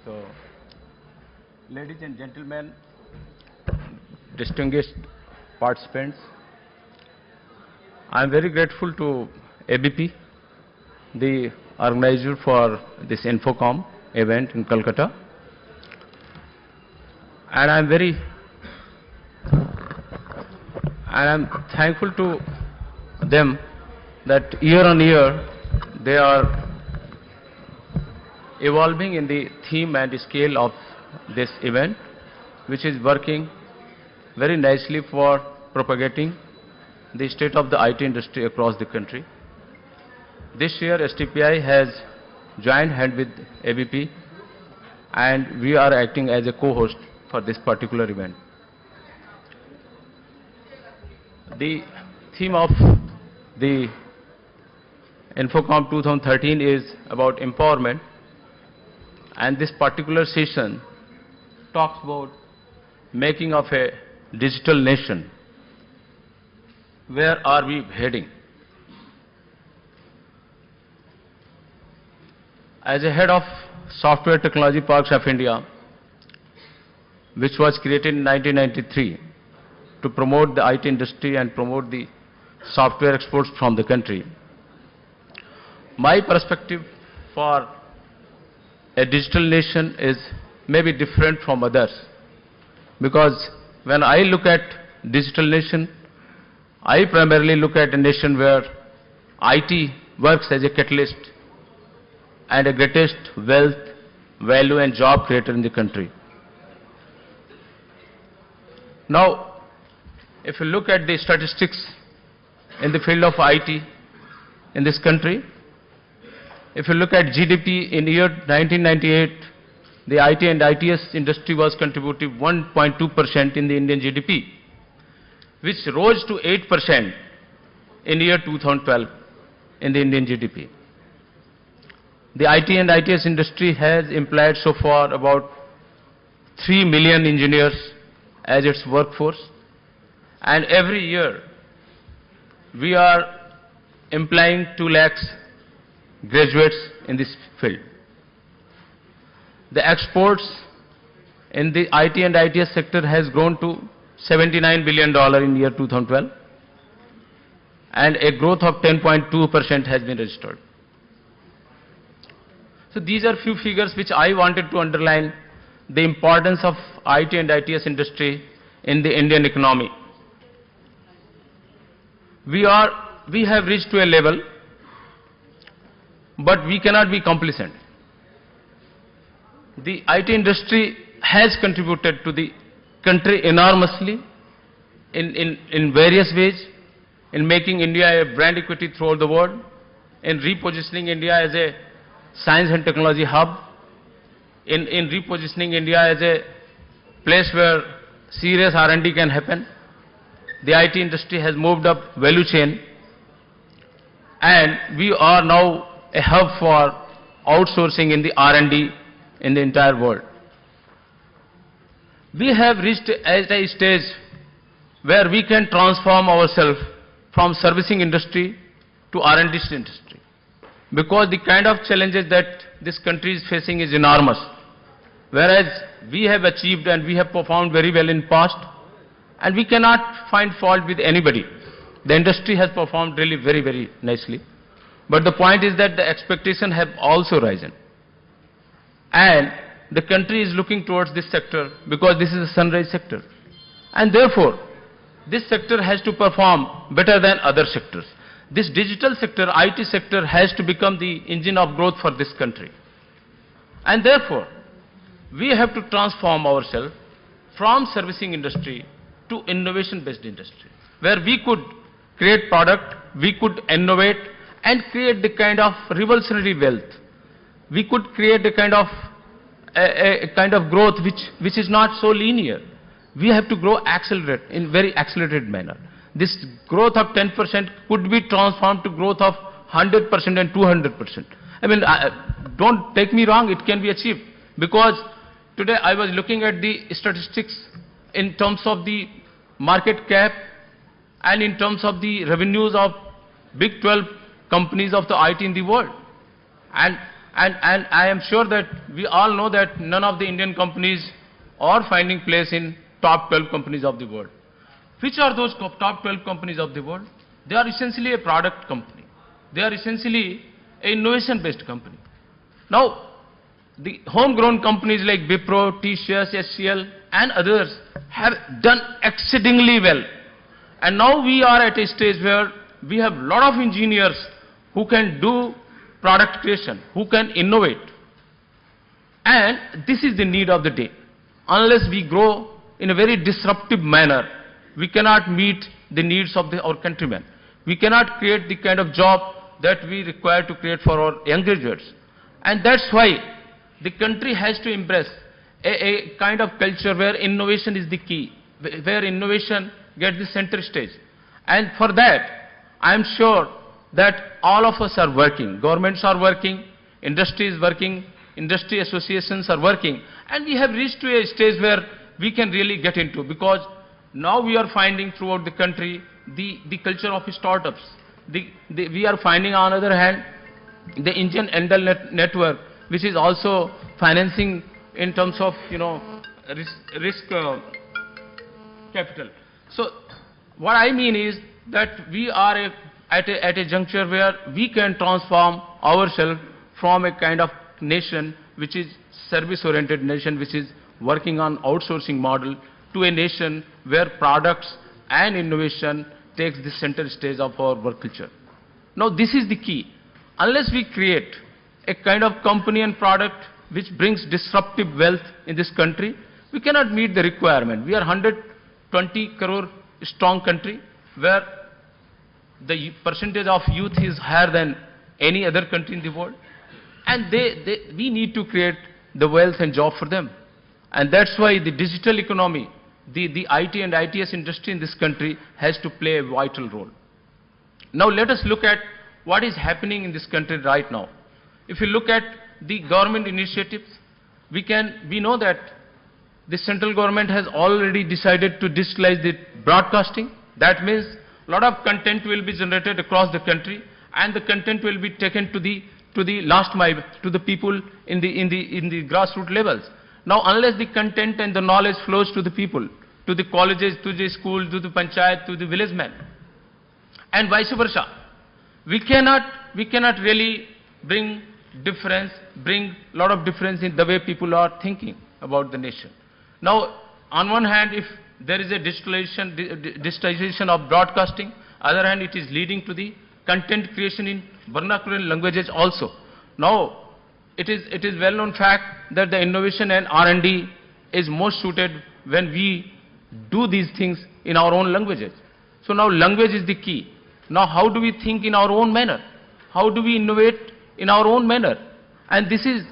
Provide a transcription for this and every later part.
So, ladies and gentlemen, distinguished participants, I am very grateful to ABP, the organizer for this Infocom event in Calcutta, and I'm thankful to them that year on year they are evolving in the theme and scale of this event, which is working very nicely for propagating the state of the IT industry across the country. This year STPI has joined hand with ABP and we are acting as a co-host for this particular event. The theme of the Infocom 2013 is about empowerment, and this particular session talks about making of a digital nation. Where are we heading? As a head of Software Technology Parks of India, which was created in 1993 to promote the IT industry and promote the software exports from the country, my perspective for a digital nation is maybe different from others, because when I look at digital nation, I primarily look at a nation where IT works as a catalyst and a greatest wealth, value and job creator in the country. Now, if you look at the statistics in the field of IT in this country, if you look at GDP in year 1998, the IT and ITS industry was contributing 1.2% in the Indian GDP, which rose to 8% in year 2012 in the Indian GDP. The IT and ITS industry has employed so far about 3 million engineers as its workforce, and every year we are employing 2 lakhs graduates in this field. The exports in the IT and ITS sector has grown to $79 billion in year 2012, and a growth of 10.2% has been registered. So these are few figures which I wanted to underline the importance of IT and ITS industry in the Indian economy. We have reached to a level, but we cannot be complacent. The IT industry has contributed to the country enormously in various ways, in making India a brand equity throughout the world, in repositioning India as a science and technology hub, in repositioning India as a place where serious R&D can happen. The IT industry has moved up value chain, and we are now a hub for outsourcing in the R&D in the entire world. We have reached at a stage where we can transform ourselves from servicing industry to R&D industry, because the kind of challenges that this country is facing is enormous. Whereas we have achieved and we have performed very well in past, and we cannot find fault with anybody. The industry has performed really very, very nicely. But the point is that the expectations have also risen. And the country is looking towards this sector because this is a sunrise sector. And therefore, this sector has to perform better than other sectors. This digital sector, IT sector, has to become the engine of growth for this country. And therefore, we have to transform ourselves from servicing industry to innovation-based industry, where we could create product, we could innovate and create the kind of revolutionary wealth. We could create a kind of growth which is not so linear. We have to grow in very accelerated manner. This growth of 10% could be transformed to growth of 100% and 200%. I mean, don't take me wrong, it can be achieved. Because today I was looking at the statistics in terms of the market cap and in terms of the revenues of big 12 companies of the IT in the world. And And I am sure that we all know that none of the Indian companies are finding place in top 12 companies of the world. Which are those top 12 companies of the world? They are essentially a product company. They are essentially an innovation-based company. Now, the homegrown companies like Wipro, TCS, SCL, and others have done exceedingly well. And now we are at a stage where we have a lot of engineers who can do product creation, who can innovate. And this is the need of the day. Unless we grow in a very disruptive manner, we cannot meet the needs of our countrymen. We cannot create the kind of job that we require to create for our young graduates. And that's why the country has to embrace a kind of culture where innovation is the key, where innovation gets the center stage. And for that, I am sure that all of us are working. Governments are working, industry is working, industry associations are working, and we have reached to a stage where we can really get into, because now we are finding throughout the country the culture of startups. We are finding, on the other hand, the Indian Endel network, which is also financing in terms of, risk capital. So what I mean is that we are at a juncture where we can transform ourselves from a kind of nation which is service-oriented nation, which is working on outsourcing model, to a nation where products and innovation takes the center stage of our work culture. Now this is the key. Unless we create a kind of company and product which brings disruptive wealth in this country, we cannot meet the requirement. We are 120 crore strong country where the percentage of youth is higher than any other country in the world. And we need to create the wealth and job for them. And that's why the digital economy, the IT and ITS industry in this country has to play a vital role. Now let us look at what is happening in this country right now. If you look at the government initiatives, we know that the central government has already decided to digitalize the broadcasting. That means a lot of content will be generated across the country, and the content will be taken to the last mile, to the people in the grassroots levels. Now, unless the content and the knowledge flows to the people, to the colleges, to the schools, to the panchayat, to the village man, and vice versa, we cannot really bring a lot of difference in the way people are thinking about the nation. Now, on one hand, if there is a digitalization of broadcasting, other hand, it is leading to the content creation in vernacular languages also. Now, it is well-known fact that the innovation and R&D is most suited when we do these things in our own languages. So now language is the key. Now how do we think in our own manner? How do we innovate in our own manner? And this is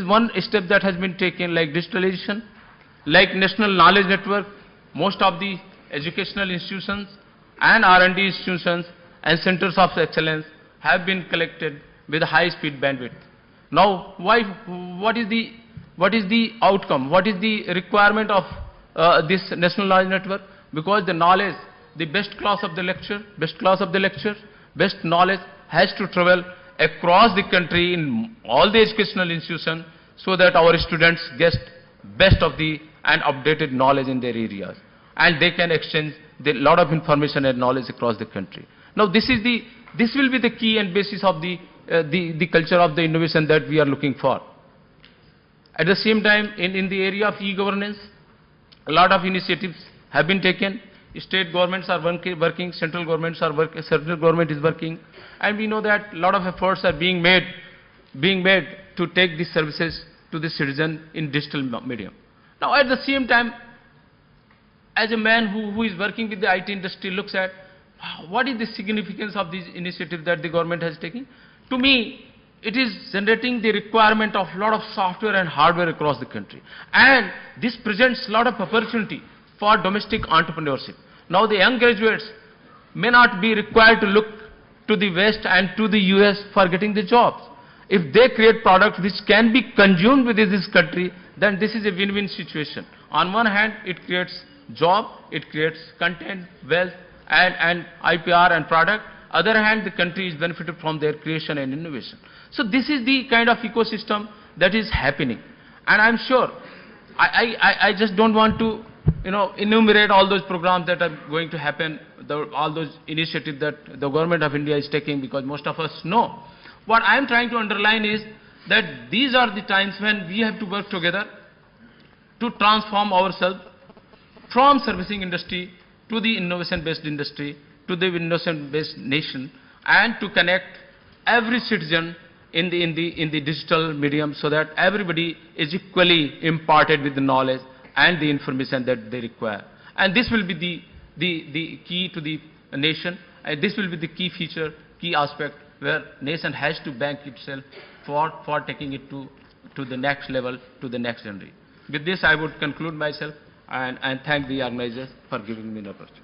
one step that has been taken, like digitalization, like National Knowledge Network. Most of the educational institutions and R&D institutions and centers of excellence have been collected with high-speed bandwidth. Now, what is the outcome? What is the requirement of this National Knowledge Network? Because the knowledge, the best class of the lecture, best knowledge has to travel across the country in all the educational institutions, so that our students get best of the and updated knowledge in their areas, and they can exchange a lot of information and knowledge across the country. Now this will be the key and basis of the culture of the innovation that we are looking for. At the same time, in the area of e-governance, a lot of initiatives have been taken. State governments are working, central government is working, and we know that a lot of efforts are being made to take these services to the citizen in digital medium. Now at the same time, as a man who is working with the IT industry looks at what is the significance of these initiatives that the government has taken, to me, it is generating the requirement of a lot of software and hardware across the country. And this presents a lot of opportunity for domestic entrepreneurship. Now the young graduates may not be required to look to the West and to the US for getting the jobs. If they create products which can be consumed within this country, then this is a win-win situation. On one hand, it creates job, it creates content, wealth, and IPR and product. other hand, the country is benefited from their creation and innovation. So this is the kind of ecosystem that is happening. And I'm sure, I just don't want to, enumerate all those programs that are going to happen, all those initiatives that the government of India is taking, because most of us know. What I'm trying to underline is that these are the times when we have to work together to transform ourselves from servicing industry to the innovation-based industry, to the innovation-based nation, and to connect every citizen in the digital medium, so that everybody is equally imparted with the knowledge and the information that they require. And this will be the key to the nation, and this will be the key feature, key aspect, where nation has to bank itself for taking it to the next level, to the next generation. With this, I would conclude myself and thank the organizers for giving me the opportunity.